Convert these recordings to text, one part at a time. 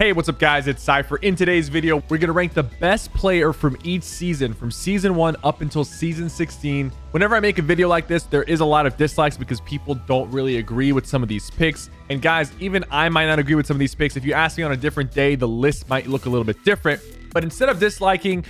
Hey, what's up guys? It's Cypher. In today's video, we're going to rank the best player from each season, from season 1 up until season 16. Whenever I make a video like this, there is a lot of dislikes because people don't really agree with some of these picks. And guys, even I might not agree with some of these picks. If you ask me on a different day, the list might look a little bit different. But instead of disliking,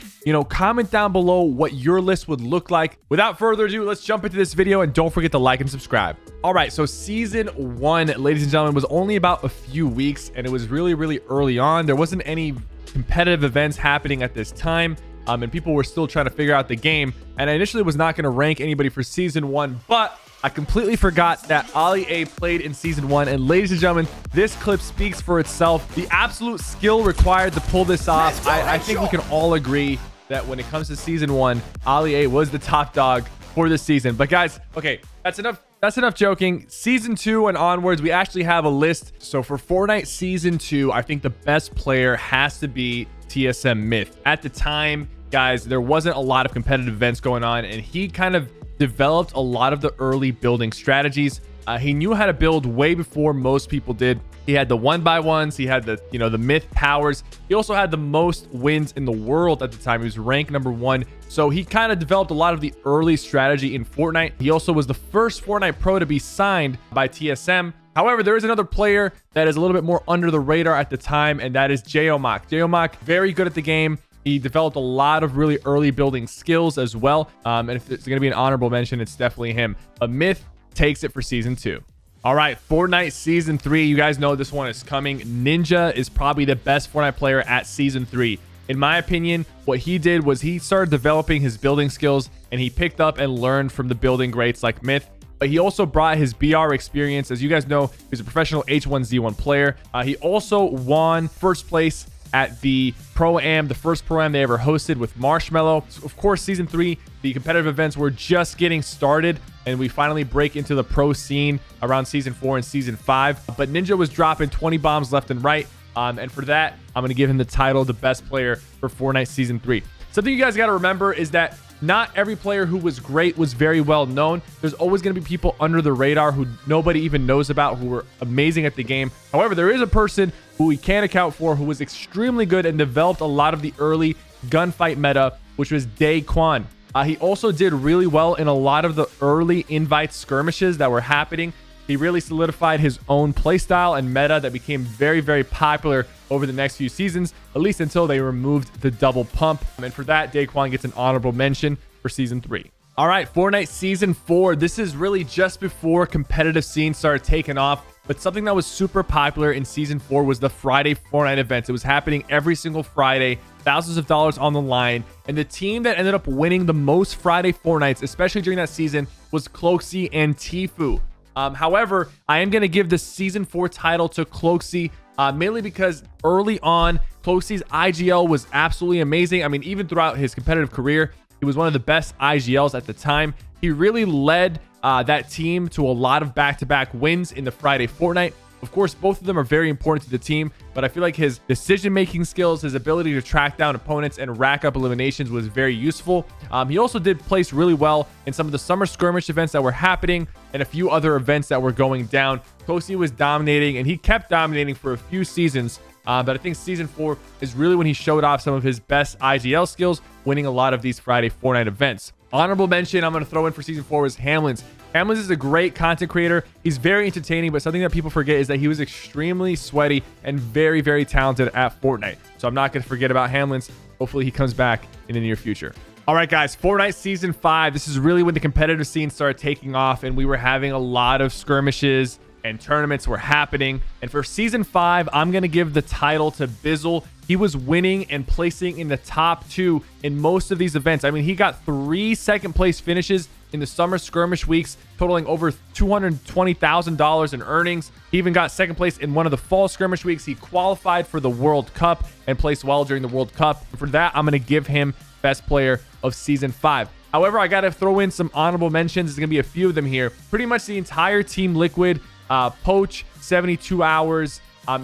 comment down below what your list would look like. Without further ado, let's jump into this video and don't forget to like and subscribe. All right, so season 1, ladies and gentlemen, was only about a few weeks and it was really early on. There wasn't any competitive events happening at this time. And people were still trying to figure out the game. And I initially was not going to rank anybody for season 1, but I completely forgot that Ali A played in season 1. And ladies and gentlemen, this clip speaks for itself. The absolute skill required to pull this off. I think we can all agree that when it comes to season 1, Ali A was the top dog for this season. But guys, okay, that's enough joking. Season 2 and onwards, we actually have a list. So for Fortnite season 2, I think the best player has to be TSM Myth. At the time, guys, there wasn't a lot of competitive events going on, and he kind of developed a lot of the early building strategies. He knew how to build way before most people did. He had the 1x1s, he had the the myth powers. He also had the most wins in the world at the time. He was ranked number 1. So he kind of developed a lot of the early strategy in Fortnite. He also was the first Fortnite pro to be signed by TSM. However, there is another player that is a little bit more under the radar at the time, and that is J-Omoc. J-Omoc, very good at the game. He developed a lot of really early building skills as well. And if it's going to be an honorable mention, it's definitely him. A Myth takes it for season 2. All right, Fortnite season 3. You guys know this one is coming. Ninja is probably the best Fortnite player at season 3. In my opinion, what he did was he started developing his building skills, and he picked up and learned from the building greats like Myth. But he also brought his BR experience. As you guys know, he's a professional H1Z1 player. He also won first place at the Pro-Am, the first Pro-Am they ever hosted with Marshmallow. Of course, season 3, the competitive events were just getting started, and we finally break into the pro scene around season 4 and season 5. But Ninja was dropping 20 bombs left and right. And for that, I'm going to give him the title, the best player for Fortnite season 3. Something you guys got to remember is that not every player who was great was very well known. There's always going to be people under the radar who nobody even knows about, who were amazing at the game. However, there is a person who we can account for who was extremely good and developed a lot of the early gunfight meta, which was Daquan. He also did really well in a lot of the early invite skirmishes that were happening. He really solidified his own playstyle and meta that became very popular over the next few seasons, at least until they removed the double pump. And for that, Daquan gets an honorable mention for season 3. All right, Fortnite season 4. This is really just before competitive scene started taking off. But something that was super popular in season 4 was the Friday Fortnite events. It was happening every single Friday, thousands of dollars on the line. And the team that ended up winning the most Friday Fortnites, especially during that season, was Ninja and Tfue. However, I am going to give the season 4 title to Cloxy, mainly because early on, Cloxy's IGL was absolutely amazing. I mean, even throughout his competitive career, he was one of the best IGLs at the time. He really led that team to a lot of back-to-back wins in the Friday Fortnite. Of course, both of them are very important to the team, but I feel like his decision-making skills, his ability to track down opponents and rack up eliminations was very useful. He also did place really well in some of the summer skirmish events that were happening and a few other events that were going down. Cloxy was dominating, and he kept dominating for a few seasons. But I think season 4 is really when he showed off some of his best IGL skills, winning a lot of these Friday Fortnite events. Honorable mention I'm going to throw in for season 4 is Hamlins. Hamlins is a great content creator. He's very entertaining, but something that people forget is that he was extremely sweaty and very talented at Fortnite. So I'm not going to forget about Hamlins. Hopefully he comes back in the near future. All right, guys, Fortnite season 5. This is really when the competitive scene started taking off, and we were having a lot of skirmishes and tournaments were happening. And for season 5, I'm going to give the title to Bizzle. He was winning and placing in the top 2 in most of these events. I mean, he got 3 second place finishes in the summer skirmish weeks, totaling over $220,000 in earnings. He even got second place in one of the fall skirmish weeks. He qualified for the World Cup and placed well during the World Cup. For that, I'm going to give him best player of season 5. However, I got to throw in some honorable mentions. There's going to be a few of them here. Pretty much the entire Team Liquid, Poach, 72 hours,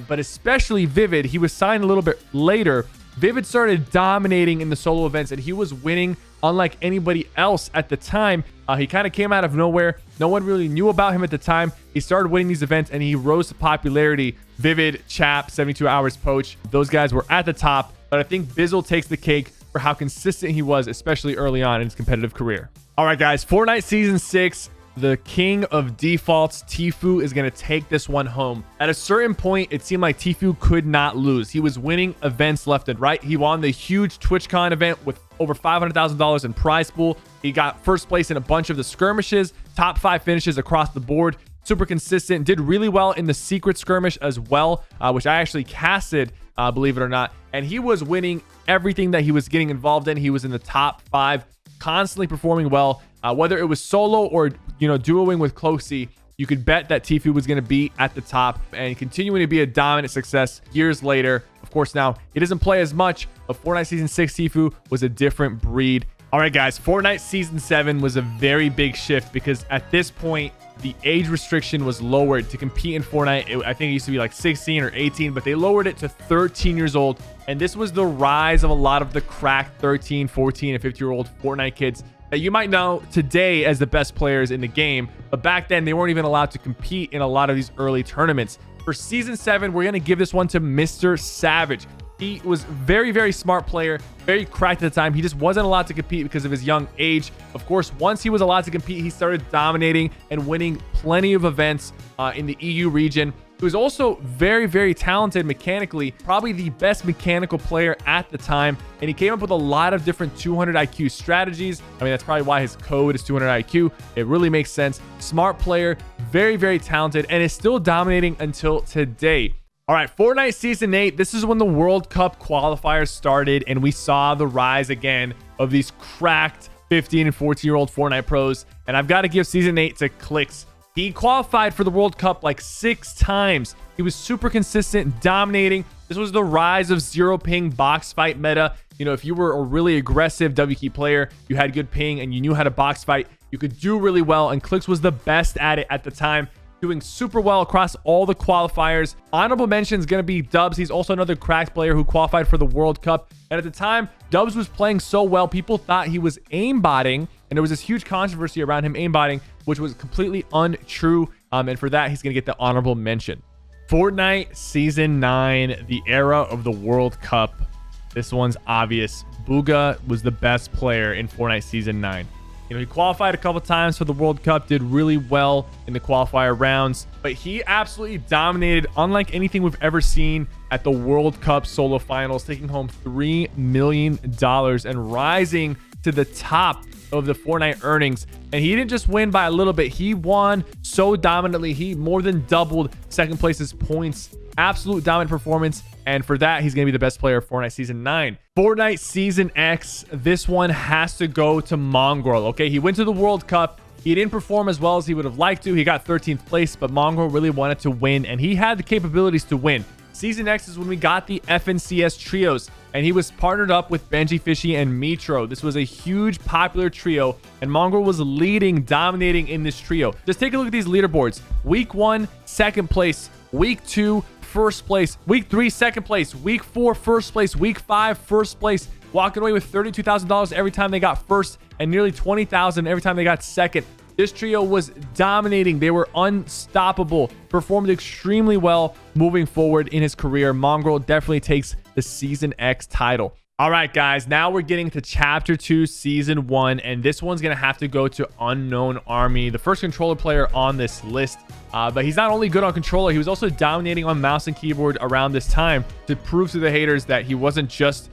but especially Vivid. He was signed a little bit later, Vivid started dominating in the solo events, and he was winning unlike anybody else at the time. He kind of came out of nowhere. No one really knew about him at the time. He started winning these events, and he rose to popularity. Vivid, Chap, 72 Hours, Poach, those guys were at the top, but I think Bizzle takes the cake for how consistent he was, especially early on in his competitive career. All right, guys, Fortnite Season 6. The king of defaults, Tfue, is going to take this one home. At a certain point, it seemed like Tfue could not lose. He was winning events left and right. He won the huge TwitchCon event with over $500,000 in prize pool. He got first place in a bunch of the skirmishes, top 5 finishes across the board. Super consistent, did really well in the secret skirmish as well, which I actually casted, believe it or not. And he was winning everything that he was getting involved in. He was in the top 5, constantly performing well. Whether it was solo or, duoing with Closey, you could bet that Tfue was going to be at the top and continuing to be a dominant success years later. Of course, now he doesn't play as much, but Fortnite Season 6 Tfue was a different breed. All right, guys, Fortnite Season 7 was a very big shift because at this point, the age restriction was lowered to compete in Fortnite. I think it used to be like 16 or 18, but they lowered it to 13 years old. And this was the rise of a lot of the cracked 13, 14, and 15-year-old Fortnite kids that you might know today as the best players in the game, but back then they weren't even allowed to compete in a lot of these early tournaments. For Season 7, we're going to give this one to Mr. Savage. He was very, very smart player, very cracked at the time. He just wasn't allowed to compete because of his young age. Of course, once he was allowed to compete, he started dominating and winning plenty of events in the EU region. He was also very, very talented mechanically, probably the best mechanical player at the time. And he came up with a lot of different 200 IQ strategies. I mean, that's probably why his code is 200 IQ. It really makes sense. Smart player, very, very talented, and is still dominating until today. All right, Fortnite Season 8. This is when the World Cup qualifiers started, and we saw the rise again of these cracked 15 and 14-year-old Fortnite pros. And I've got to give Season 8 to Clix. He qualified for the World Cup like 6 times. He was super consistent, dominating. This was the rise of zero ping box fight meta. If you were a really aggressive W key player, you had good ping and you knew how to box fight, you could do really well. And Clix was the best at it at the time, doing super well across all the qualifiers. Honorable mention is going to be Dubs. He's also another cracked player who qualified for the World Cup. And at the time, Dubs was playing so well, people thought he was aimbotting. And there was this huge controversy around him aimbotting, which was completely untrue. And for that, he's going to get the honorable mention. Fortnite Season 9, the era of the World Cup. This one's obvious. Booga was the best player in Fortnite Season 9. He qualified a couple times for the World Cup, did really well in the qualifier rounds, but he absolutely dominated, unlike anything we've ever seen at the World Cup solo finals, taking home $3 million and rising to the top of the Fortnite earnings. And he didn't just win by a little bit, he won so dominantly. He more than doubled second place's points. Absolute dominant performance, and for that, he's going to be the best player of Fortnite Season 9. Fortnite Season X, this one has to go to Mongraal. Okay, he went to the World Cup. He didn't perform as well as he would have liked to. He got 13th place, but Mongraal really wanted to win, and he had the capabilities to win. Season X is when we got the FNCS trios, and he was partnered up with Benjyfishy and Metro. This was a huge popular trio, and Mongraal was leading, dominating in this trio. Just take a look at these leaderboards. Week 1, second place. Week 2, first place. Week 3, second place. Week 4, first place. Week 5, first place. Walking away with $32,000 every time they got first, and nearly $20,000 every time they got second. This trio was dominating. They were unstoppable. Performed extremely well moving forward in his career. Mongraal definitely takes the Season X title. All right, guys, now we're getting to Chapter 2, Season 1, and this one's going to have to go to Unknown Army, the first controller player on this list. But he's not only good on controller, he was also dominating on mouse and keyboard around this time to prove to the haters that he wasn't just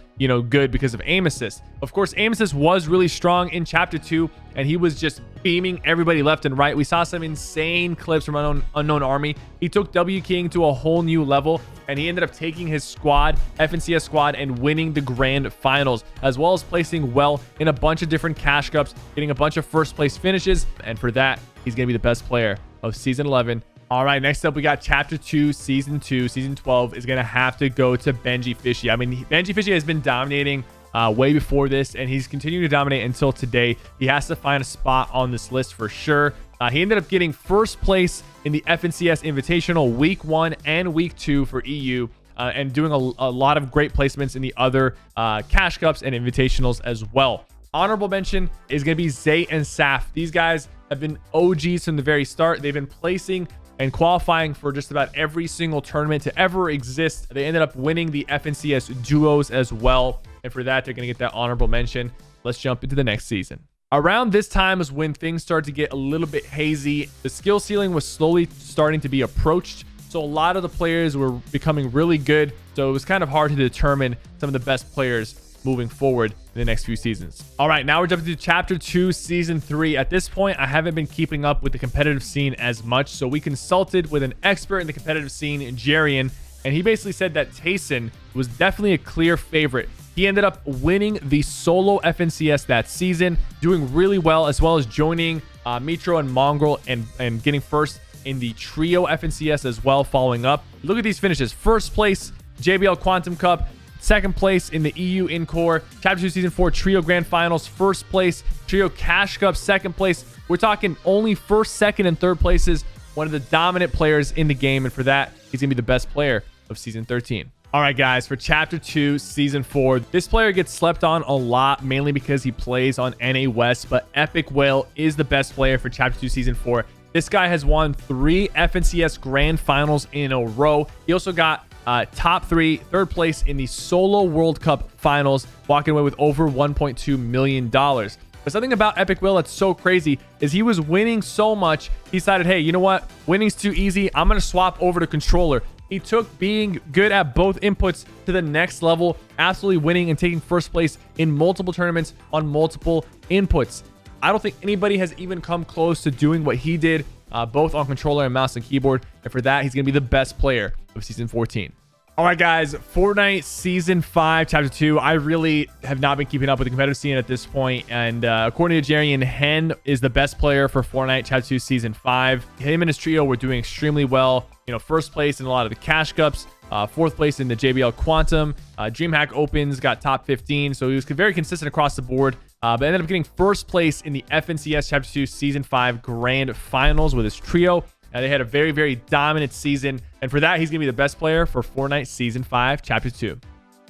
good because of aim assist. Of course, aim assist was really strong in Chapter 2, and he was just beaming everybody left and right. We saw some insane clips from Unknown Army. He took W keying to a whole new level, and he ended up taking his squad, FNCS squad, and winning the grand finals, as well as placing well in a bunch of different cash cups, getting a bunch of first place finishes, and for that, he's going to be the best player of Season 11. All right, next up, we got Chapter 2, Season 2. Season 12 is going to have to go to Benjyfishy. I mean, Benjyfishy has been dominating way before this, and he's continuing to dominate until today. He has to find a spot on this list for sure. He ended up getting first place in the FNCS Invitational Week 1 and Week 2 for EU. and doing a lot of great placements in the other cash cups and invitationals as well. Honorable mention is going to be Zay and Saf. These guys have been OGs from the very start. They've been placing and qualifying for just about every single tournament to ever exist. They ended up winning the FNCS duos as well. And for that, they're going to get that honorable mention. Let's jump into the next season. Around this time is when things started to get a little bit hazy. The skill ceiling was slowly starting to be approached. So a lot of the players were becoming really good. So it was kind of hard to determine some of the best players moving forward in the next few seasons. All right, now we're jumping to chapter 2, season 3. At this point, I haven't been keeping up with the competitive scene as much, so we consulted with an expert in the competitive scene, Jarian, and he basically said that Tayson was definitely a clear favorite. He ended up winning the solo FNCS that season, doing really well, as well as joining Mitro and Mongraal and getting first in the trio FNCS as well, following up. Look at these finishes. First place, JBL Quantum Cup. Second place in the EU Incore, Chapter 2 Season 4 Trio Grand Finals. First place, Trio Cash Cup. Second place. We're talking only first, second, and third places. One of the dominant players in the game. And for that, he's going to be the best player of Season 13. All right, guys, for Chapter 2, Season 4, this player gets slept on a lot, mainly because he plays on NA West, but Epic Whale is the best player for Chapter 2, Season 4. This guy has won 3 FNCS Grand Finals in a row. He also got top 3, third place in the Solo World Cup Finals, walking away with over $1.2 million. But something about Epic Will that's so crazy is he was winning so much, he decided, hey, you know what? Winning's too easy. I'm going to swap over to controller. He took being good at both inputs to the next level, absolutely winning and taking first place in multiple tournaments on multiple inputs. I don't think anybody has even come close to doing what he did, both on controller and mouse and keyboard. And for that, he's going to be the best player of Season 14. All right, guys, Fortnite Season 5, Chapter 2. I really have not been keeping up with the competitive scene at this point. And according to Jarian, Hen is the best player for Fortnite Chapter 2 Season 5. Him and his trio were doing extremely well. You know, first place in a lot of the cash cups. Fourth place in the JBL Quantum. DreamHack Opens got top 15. So he was very consistent across the board. But ended up getting first place in the FNCS Chapter 2 Season 5 Grand Finals with his trio. They had a very, very dominant season. And for that, he's going to be the best player for Fortnite Season 5 Chapter 2.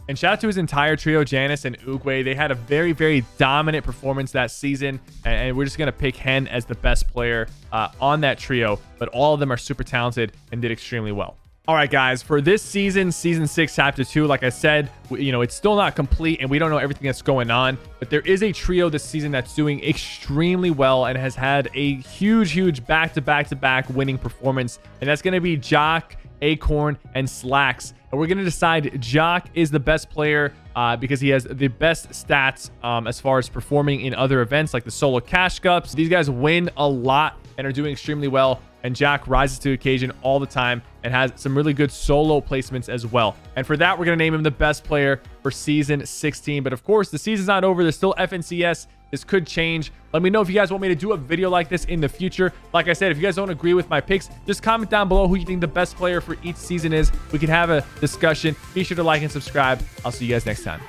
And shout out to his entire trio, Janice and Oogway. They had a very, very dominant performance that season. And we're just going to pick Hen as the best player on that trio. But all of them are super talented and did extremely well. All right, guys, for this season, Season 6, Chapter 2, like I said, you know, it's still not complete and we don't know everything that's going on, but there is a trio this season that's doing extremely well and has had a huge back-to-back winning performance, and that's going to be Jock, Acorn, and Slacks. And we're going to decide Jock is the best player because he has the best stats as far as performing in other events like the solo cash cups. These guys win a lot and are doing extremely well. And Jack rises to the occasion all the time and has some really good solo placements as well. And for that, we're going to name him the best player for Season 16. But of course, the season's not over. There's still FNCS. This could change. Let me know if you guys want me to do a video like this in the future. Like I said, if you guys don't agree with my picks, just comment down below who you think the best player for each season is. We can have a discussion. Be sure to like and subscribe. I'll see you guys next time.